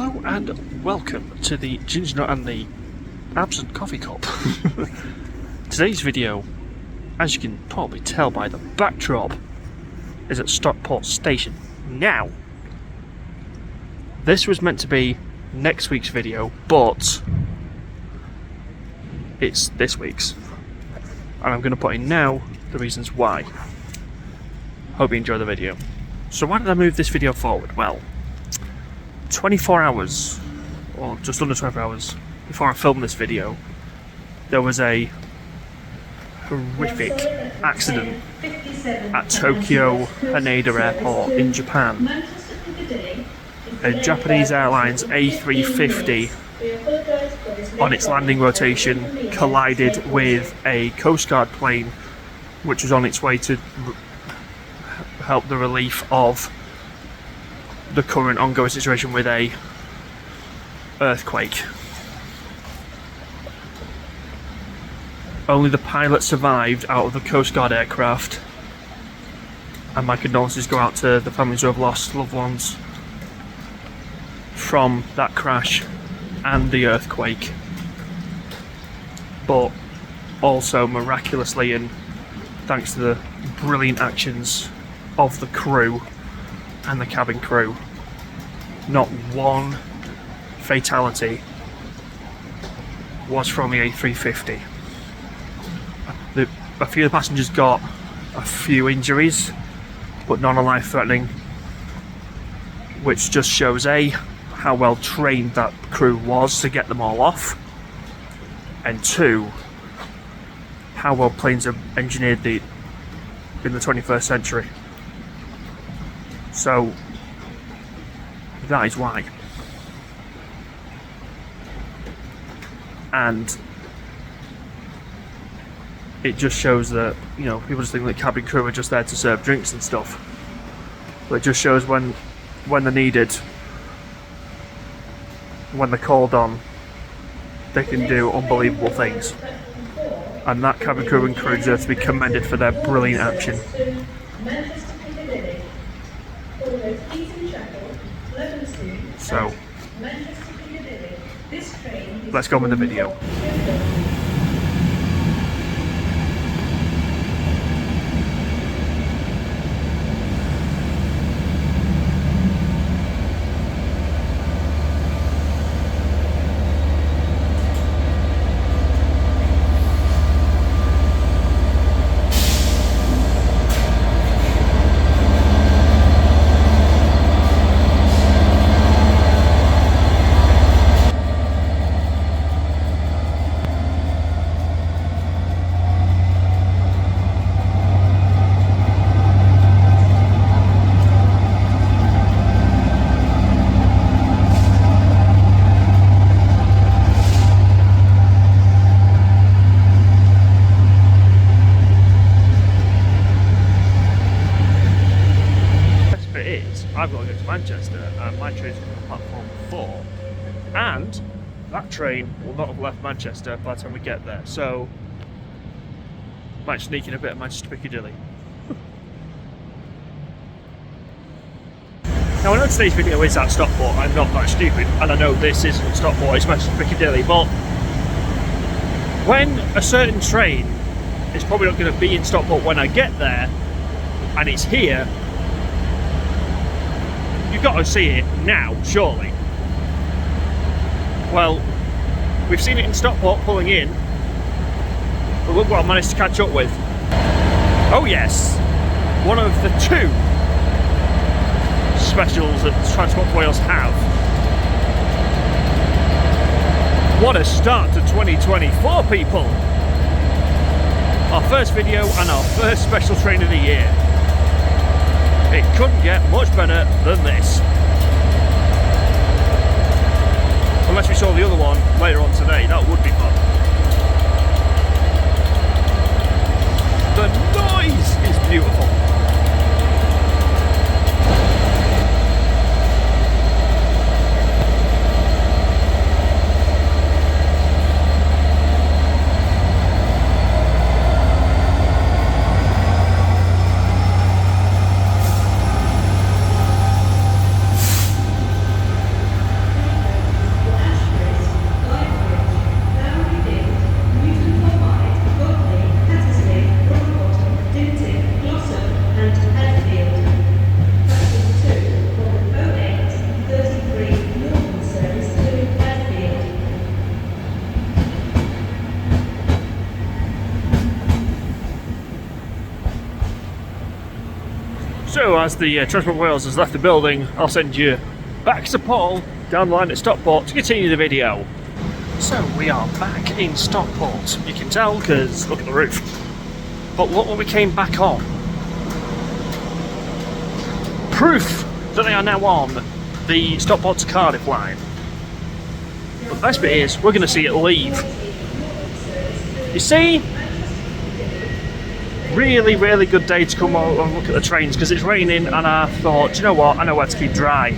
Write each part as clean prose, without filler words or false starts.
Hello and welcome to the Ginger Nut and the Absent Coffee Cup. Today's video, as you can probably tell by the backdrop, is at Stockport Station. Now, this was meant to be next week's video, but it's this week's. And I'm going to put in now the reasons why. Hope you enjoy the video. So why did I move this video forward? Well, 24 hours, or just under 24 hours, before I filmed this video, there was a horrific accident at Tokyo Haneda Airport in Japan. A Japanese Airlines A350 on its landing rotation collided with a Coast Guard plane which was on its way to help the relief of the current ongoing situation with a earthquake. Only the pilot survived out of the Coast Guard aircraft, and my condolences go out to the families who have lost loved ones from that crash and the earthquake. But also miraculously, and thanks to the brilliant actions of the crew and the cabin crew, not one fatality was from the A350. A few of the passengers got a few injuries, but none are life-threatening, which just shows A, how well trained that crew was to get them all off, and two, how well planes are engineered in the 21st century. So that is why. And it just shows that, you know, people just think that cabin crew are just there to serve drinks and stuff. But it just shows when they're needed, when they're called on, they can do unbelievable things. And that cabin crew and crew deserve to be commended for their brilliant action. So, let's go with the video. I've got to go to Manchester, and my train's coming on platform 4, and that train will not have left Manchester by the time we get there, so might sneak in a bit of Manchester Piccadilly. Now I know today's video is at Stockport, I'm not that stupid, and I know this isn't Stockport, it's Manchester Piccadilly, but when a certain train is probably not going to be in Stockport when I get there, and it's here, you've got to see it now, surely. Well, we've seen it in Stockport pulling in, but look what I managed to catch up with. Oh yes, one of the 2 specials that Transport for Wales have. What a start to 2024, people! Our first video and our first special train of the year. It couldn't get much better than this. Unless we saw the other one later on today, that would be fun. The noise is beautiful. So as the Transport Wales has left the building, I'll send you back to Paul down the line at Stockport to continue the video. So we are back in Stockport. You can tell because look at the roof. But look what we came back on. Proof that they are now on the Stockport to Cardiff line. But the best bit is we're going to see it leave. You see? Really, really good day to come out and look at the trains because it's raining, and I thought, you know what, I know where to keep dry.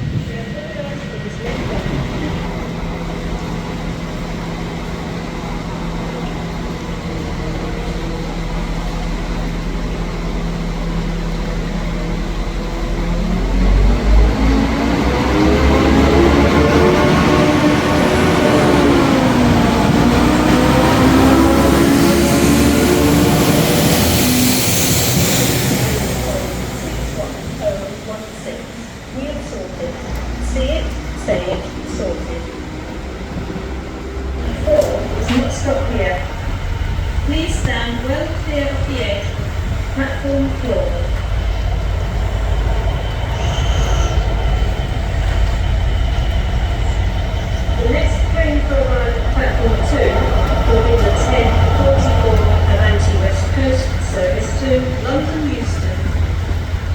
Please stand well clear of the edge of the platform floor. The next train for platform 2 will be the 10:44 Avanti West Coast service to London Euston.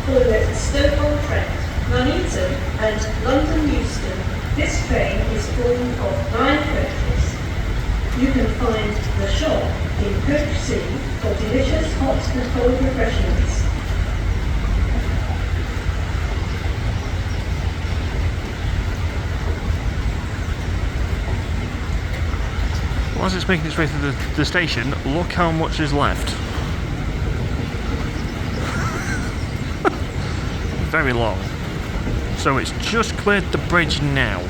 Calling at Stockport, Nuneaton and London Euston, this train is formed of 9 coaches. You can find the shop in Coach C for delicious hot and cold refreshments. As it's making its way through the station, look how much is left. Very long. So it's just cleared the bridge now.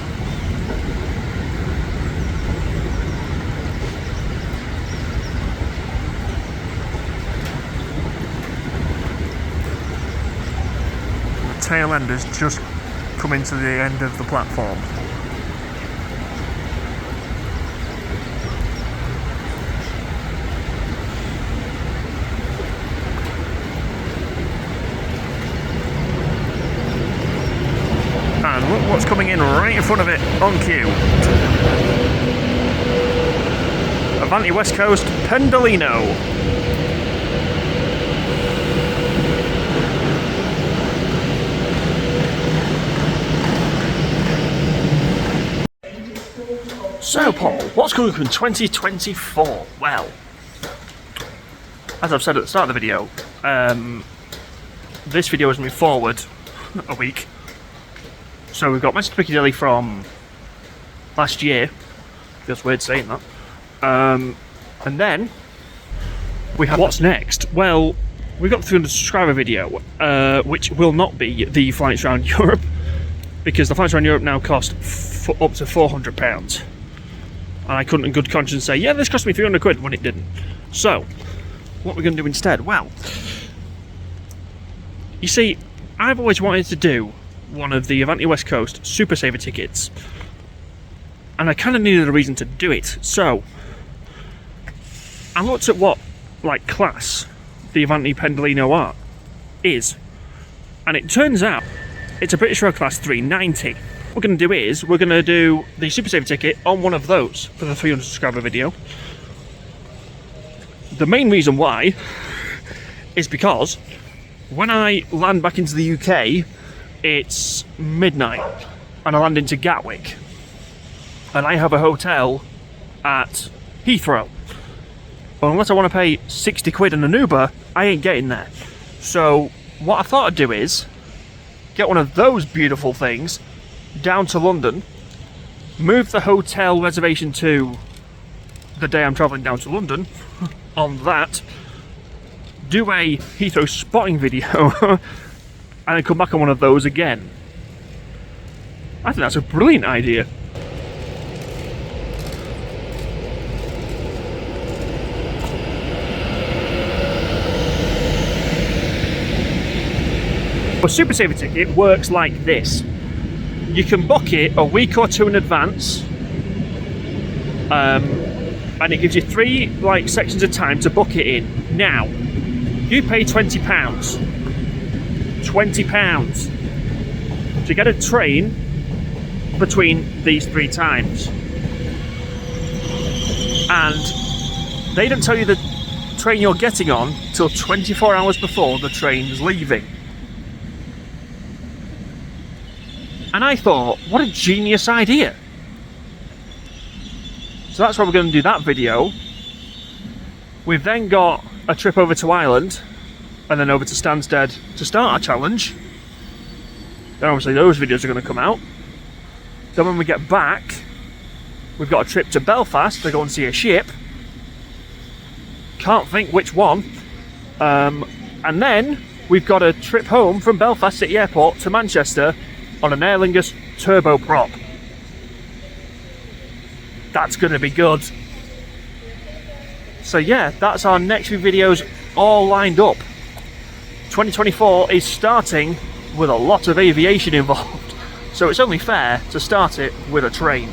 Tail end has just come into the end of the platform. And look what's coming in right in front of it on cue. Avanti West Coast Pendolino. So Paul, what's coming up in 2024? Well, as I've said at the start of the video, this video has moved forward a week. So we've got Manchester to Piccadilly from last year. Feels weird saying that. And then we have what's next? Well, we've got the 300 subscriber video, which will not be the flights around Europe, because the flights around Europe now cost up to £400. And I couldn't in good conscience say, yeah, this cost me 300 quid when it didn't. So, what we're going to do instead? Well, you see, I've always wanted to do one of the Avanti West Coast Super Saver tickets. And I kind of needed a reason to do it. So, I looked at what, class the Avanti Pendolino is. And it turns out, it's a British Rail Class 390. What we're going to do is, we're going to do the Super Saver ticket on one of those for the 300 subscriber video. The main reason why is because when I land back into the UK, it's midnight and I land into Gatwick. And I have a hotel at Heathrow. But unless I want to pay 60 quid in an Uber, I ain't getting there. So what I thought I'd do is get one of those beautiful things down to London, move the hotel reservation to the day I'm travelling down to London on that, do a Heathrow spotting video and then come back on one of those again. I think that's a brilliant idea. A Super Saver ticket works like this. You can book it a week or two in advance, and it gives you 3 sections of time to book it in. Now, you pay £20 £20 to get a train between these 3 times. And they don't tell you the train you're getting on till 24 hours before the train's leaving. And I thought, what a genius idea. So that's why we're going to do that video. We've then got a trip over to Ireland and then over to Stansted to start our challenge. Then obviously those videos are going to come out. Then when we get back, we've got a trip to Belfast to go and see a ship. Can't think which one. And then we've got a trip home from Belfast City Airport to Manchester on an Aer Lingus turboprop. That's going to be good. So yeah, that's our next few videos all lined up. 2024 is starting with a lot of aviation involved, so it's only fair to start it with a train.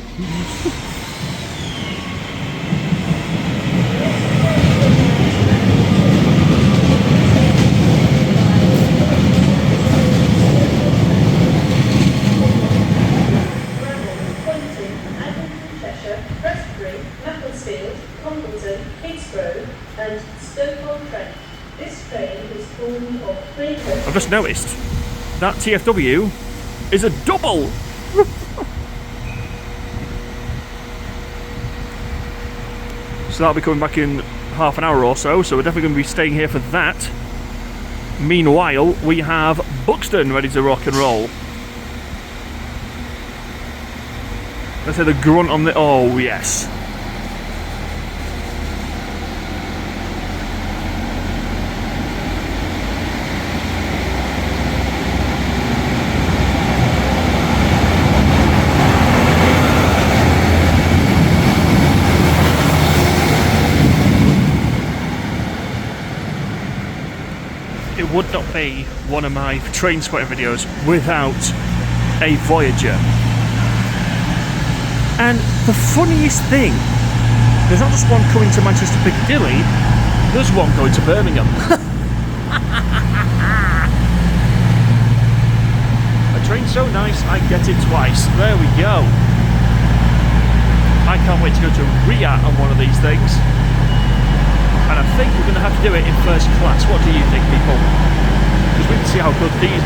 And Stockport Station. This train is formed of 3 coaches. I've just noticed that TFW is a double. So that'll be coming back in half an hour or so, so we're definitely going to be staying here for that. Meanwhile, we have Buxton ready to rock and roll. Let's hear the grunt on the... oh yes. It would not be one of my train spotting videos without a Voyager. And the funniest thing, there's not just one coming to Manchester Piccadilly, there's one going to Birmingham. A train so nice I get it twice. There we go. I can't wait to go to Riyadh on one of these things. And I think we're going to have to do it in first class. What do you think, people? Because we can see how good these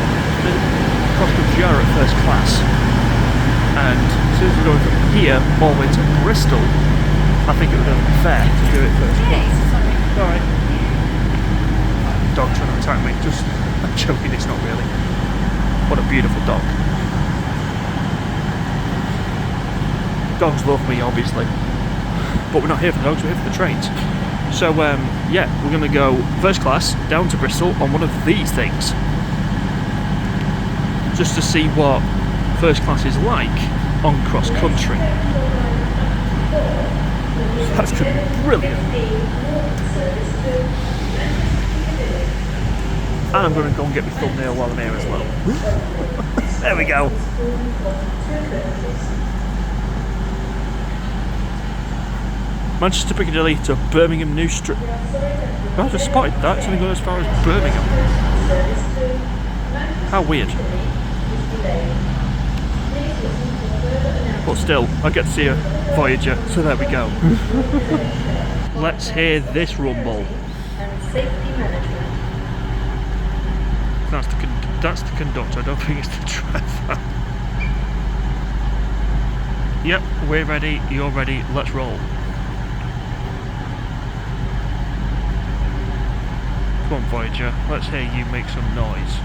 cross-country are at first class. And as soon as we're going from here all the way to Bristol, I think it would be fair to do it first class. Alright. Dog trying to attack me. Just, I'm joking, it's not really. What a beautiful dog. Dogs love me, obviously. But we're not here for the dogs, we're here for the trains. So yeah, we're going to go first class down to Bristol on one of these things, just to see what first class is like on cross country. That's going to be brilliant. And I'm going to go and get my thumbnail while I'm here as well. There we go. Manchester Piccadilly to Birmingham New Street. I just spotted that, it's only going as far as Birmingham. How weird. But still, I get to see a Voyager, so there we go. Let's hear this rumble. That's the conductor, I don't think it's the driver. Yep, we're ready, you're ready, let's roll. Come on Voyager, let's hear you make some noise.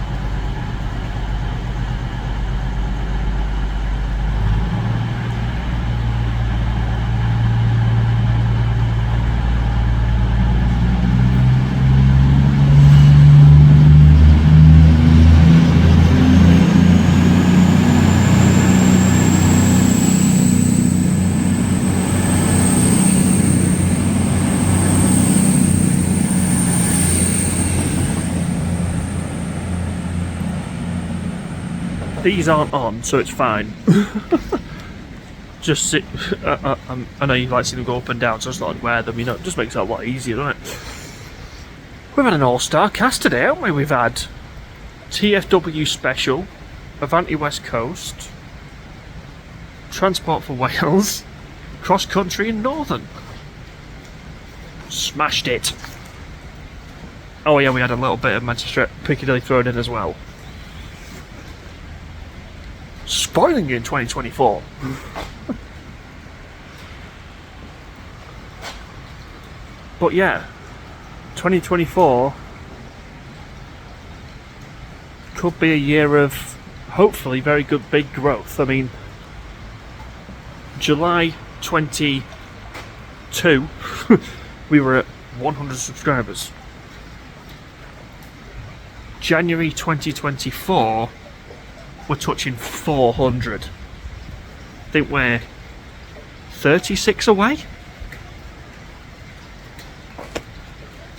These aren't on, so it's fine. Just sit. I know you like seeing them go up and down, so I just thought I'd wear them. You know, it just makes it a lot easier, doesn't it? We've had an all-star cast today, haven't we? We've had TFW Special, Avanti West Coast, Transport for Wales, Cross Country and Northern. Smashed it. Oh yeah, we had a little bit of Manchester Piccadilly thrown in as well. Spoiling you in 2024. But yeah, 2024 could be a year of hopefully very good big growth. I mean, July 22 we were at 100 subscribers. January 2024 we're touching 400. I think we're 36 away.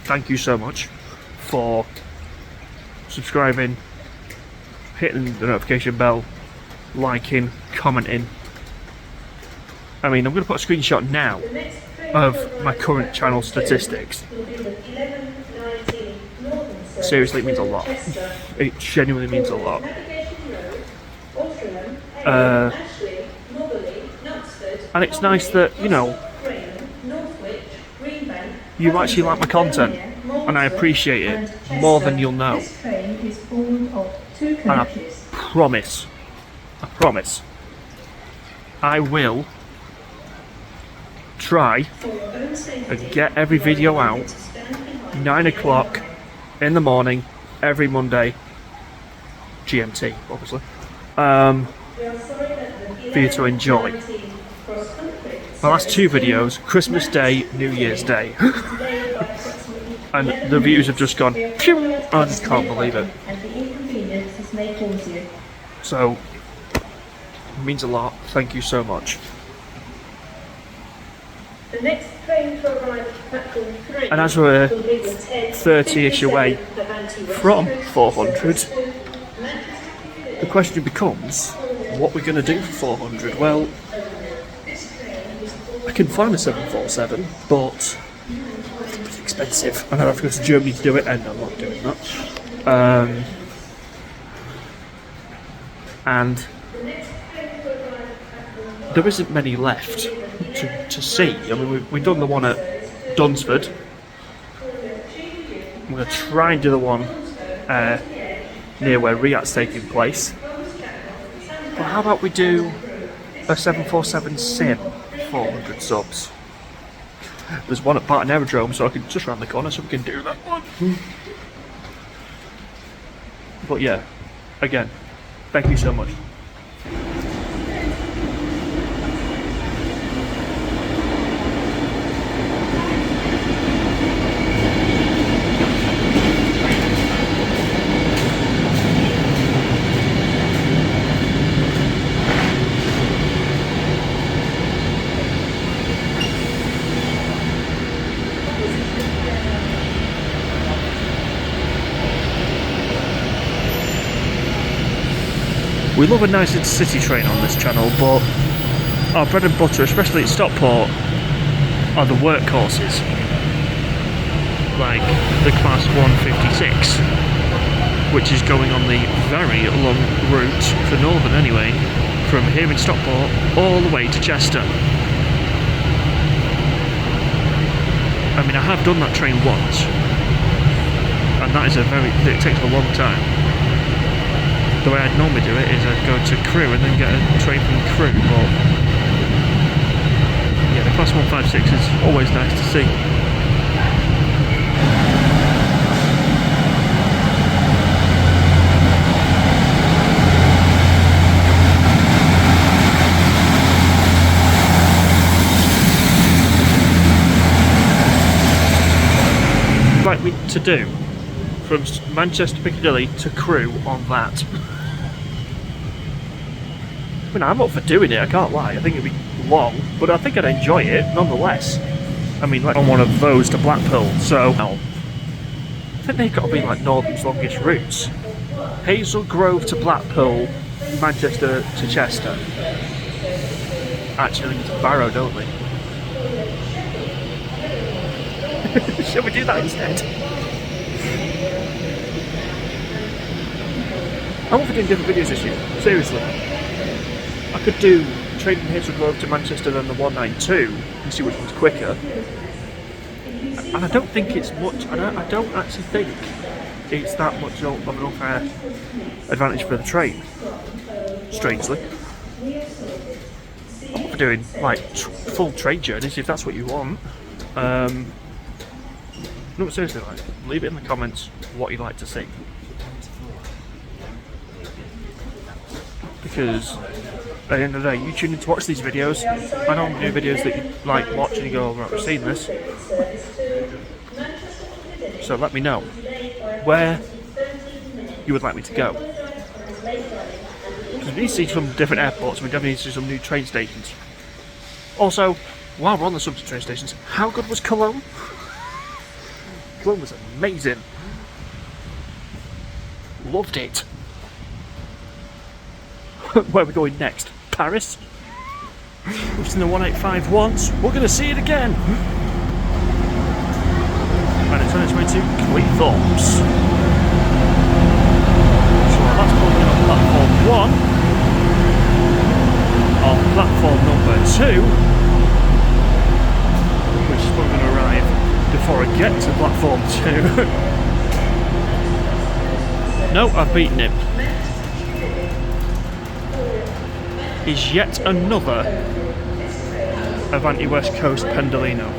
Thank you so much for subscribing, hitting the notification bell, liking, commenting. I mean, I'm going to put a screenshot now of my current channel statistics. Seriously, it means a lot. It genuinely means a lot. And it's nice that, you know, you actually like my content, and I appreciate it more than you'll know. And I promise, I will try and get every video out 9 o'clock in the morning every Monday, GMT obviously, for you to enjoy. My last 2 videos, Christmas Day, New Year's Day, and the views have just gone pew! I just can't believe it. So it means a lot. Thank you so much. The next train to arrive at platform 3. And as we're 30-ish away from 400, the question becomes, what we're going to do for 400? Well, I can find a 747, but it's expensive, and I'd have to go to Germany to do it, and I'm not doing that. And there isn't many left to see. I mean, we've done the one at Dunsford. I'm going to try and do the one near where Riyadh's taking place. But how about we do a 747 Sim 400 subs? There's one at Barton Aerodrome, so I can just round the corner, so we can do that one. But yeah, again, thank you so much. We love a nice city train on this channel, but our bread and butter, especially at Stockport, are the workhorses. Like the Class 156, which is going on the very long route, for Northern anyway, from here in Stockport all the way to Chester. I mean, I have done that train once, and that is it takes a long time. The way I'd normally do it is I'd go to Crewe and then get a train from Crewe, but yeah, the Class 156 is always nice to see. Like me to do from Manchester Piccadilly to Crewe on that. I mean, I'm up for doing it, I can't lie. I think it'd be long, but I think I'd enjoy it nonetheless. I mean, like on one of those to Blackpool, so I think they've got to be like Northern's longest routes. Hazel Grove to Blackpool, Manchester to Chester. Actually, it's Barrow, don't we? Shall we do that instead? I want to do different videos this year, seriously. I could do train from here to go over to Manchester than the 192 and see which one's quicker. And I don't think it's much, I don't actually think it's that much of an unfair advantage for the train, strangely. I'm up for doing like full train journeys if that's what you want. No, seriously, like, leave it in the comments what you'd like to see. Because at the end of the day, you tune in to watch these videos. I don't do videos that you like watch and you go, right, we've seen this. So let me know where you would like me to go. Because we need to see some different airports and we definitely need to see some new train stations. Also, while we're on the subject of train stations, how good was Cologne? Cologne was amazing. Loved it. Where are we going next? Paris? We've seen the 185 once, we're going to see it again! And it's on its way to Cleethorpes. So that's pulling in on platform 1. On platform number 2, which is probably going to arrive before I get to platform 2. No, I've beaten him. Is yet another Avanti West Coast Pendolino.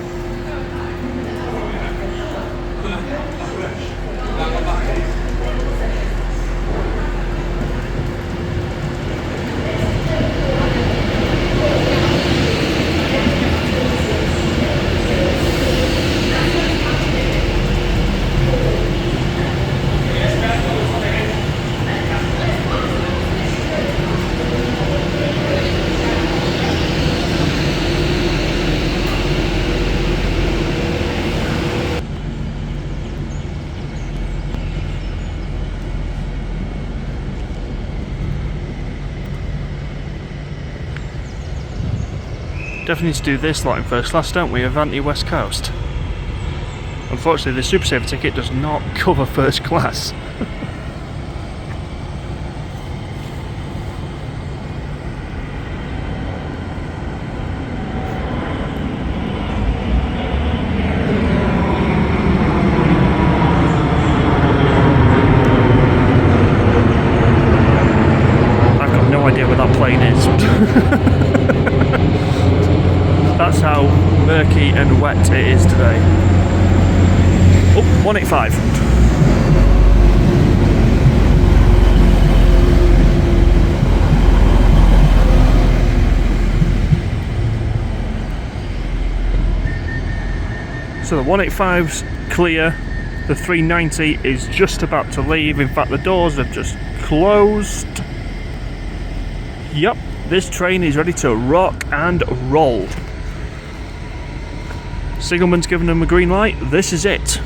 Definitely need to do this lot in first class, don't we? Avanti West Coast. Unfortunately, the Super Saver ticket does not cover first class. I've got no idea where that plane is. That's how murky and wet it is today. Oh, 185. So the 185's clear, the 390 is just about to leave. In fact, the doors have just closed. Yep, this train is ready to rock and roll. Signalman's given them a green light, this is it.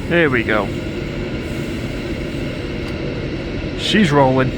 There we go. She's rolling.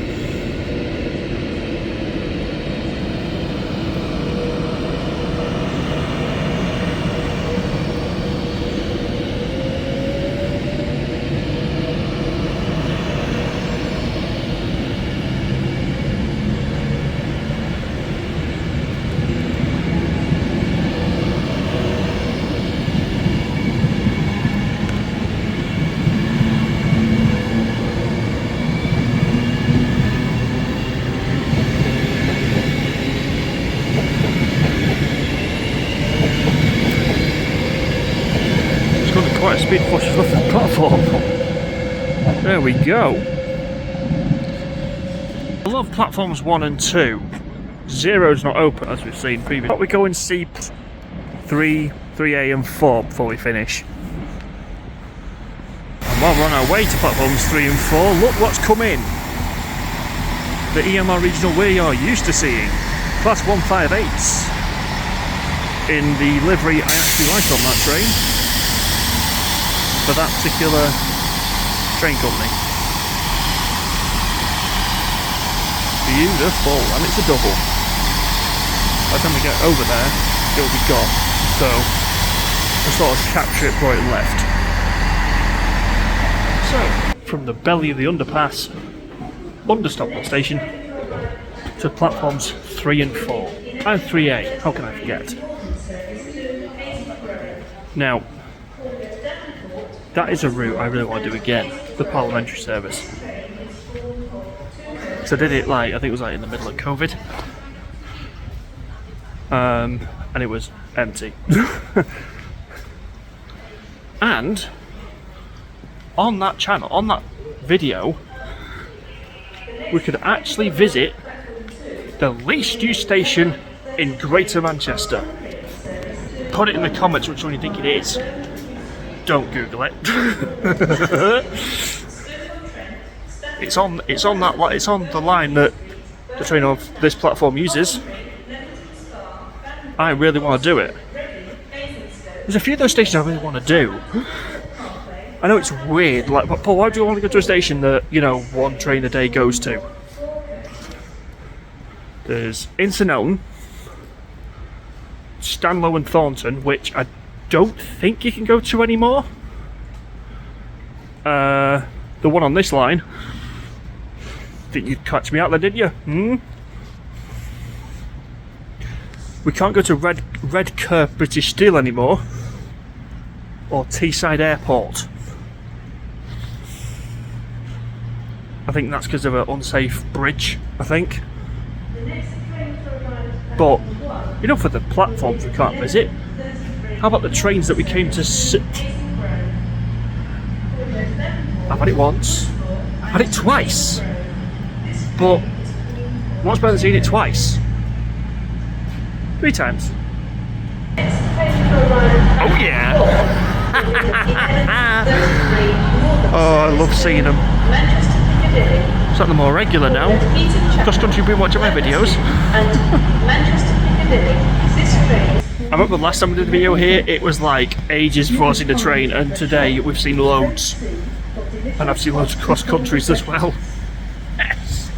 Quite a speed before she's left the platform. There we go. I love platforms 1 and 2. 0's not open as we've seen previously. But we go and see 3, 3A and 4 before we finish. And while we're our way to platforms 3 and 4. Look what's coming! The EMR regional we are used to seeing. Class 158s. In the livery I actually like on that train. For that particular train company. Beautiful, and it's a double. By the time we get over there, it'll be gone. So, I sort of capture it before it left. So, from the belly of the underpass, under Stockport Station, to platforms 3 and 4. And 3A, how can I forget? Now, that is a route I really want to do again, the parliamentary service. So I did it I think it was in the middle of COVID. And it was empty. And on that channel, on that video, we could actually visit the least used station in Greater Manchester. Put it in the comments which one you think it is. Don't Google it. It's on the line that the train of this platform uses. I really want to do it. There's a few of those stations I really want to do. I know it's weird, but Paul, why do you want to go to a station that, one train a day goes to? There's Incenone, Stanlow and Thornton, which I don't think you can go to anymore. The one on this line, I think you'd catch me out there, didn't you? We can't go to Redcar British Steel anymore, or Teesside Airport. I think that's because of an unsafe bridge, I think. But, for the platforms we can't visit, how about the trains that we came to sit? I've had it once, I've had it twice, but what's better than seeing it twice? 3 times. Oh yeah! Oh, I love seeing them. It's like they're more regular now. Cross country been watching my videos. I remember the last time we did a video here, it was ages before I seen the train, and today we've seen loads. And I've seen loads of cross countries as well. Yes.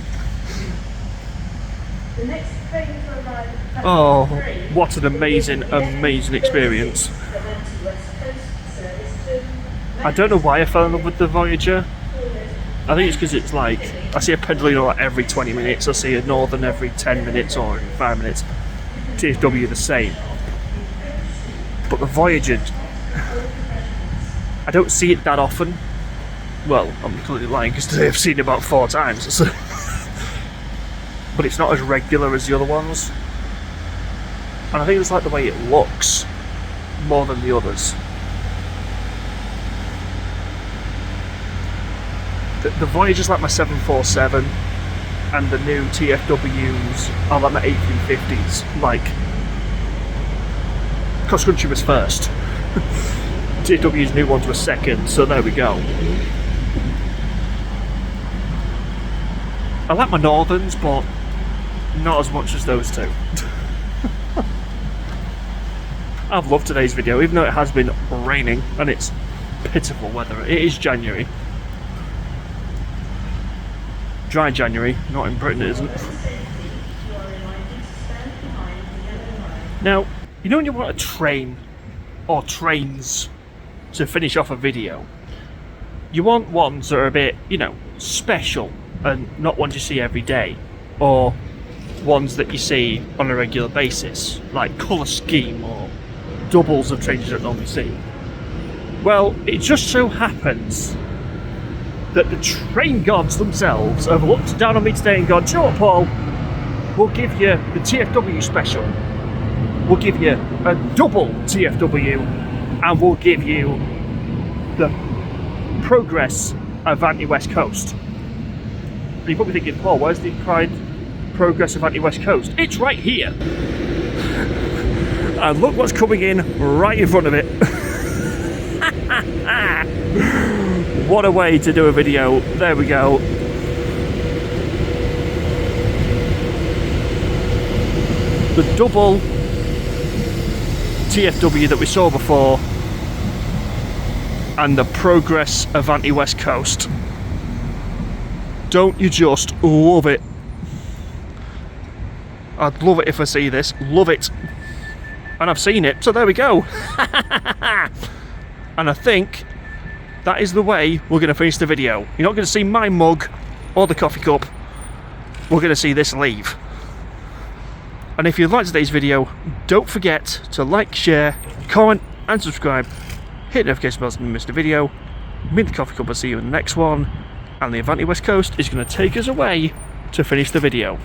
Oh, what an amazing experience. I don't know why I fell in love with the Voyager. I think it's because it's I see a Pendolino every 20 minutes, I see a Northern every 10 minutes or 5 minutes. TFW the same. But the Voyager, I don't see it that often. Well, I'm completely lying because today I've seen it about 4 times. So. But it's not as regular as the other ones. And I think it's the way it looks more than the others. The Voyager's like my 747, and the new TFWs are like my A350s. Cross country was first. TFW's new ones were second, so there we go. I like my Northerns, but not as much as those two. I've loved today's video, even though it has been raining and it's pitiful weather. It is January. Dry January, not in Britain it isn't. Now, when you want a train or trains to finish off a video, you want ones that are a bit, special and not ones you see every day, or ones that you see on a regular basis, like colour scheme or doubles of trains you don't normally see. Well, it just so happens that the train gods themselves have looked down on me today and gone, "Do you know what, Paul? We'll give you the TFW special. We'll give you a double TFW, and we'll give you the Progress Avanti West Coast." And you're probably thinking, "Paul, where's the Pride Progress Avanti West Coast?" It's right here. And look what's coming in right in front of it. What a way to do a video. There we go. The double TFW that we saw before and the Progress Avanti West Coast. Don't you just love it? I'd love it if I see this. Love it. And I've seen it, so there we go. And I think that is the way we're going to finish the video. You're not going to see my mug or the coffee cup. We're going to see this leave. And if you liked today's video, don't forget to like, share, comment and subscribe. Hit the notification bell so you don't miss the video. Me and the coffee cup will see you in the next one. And the Avanti West Coast is going to take us away to finish the video.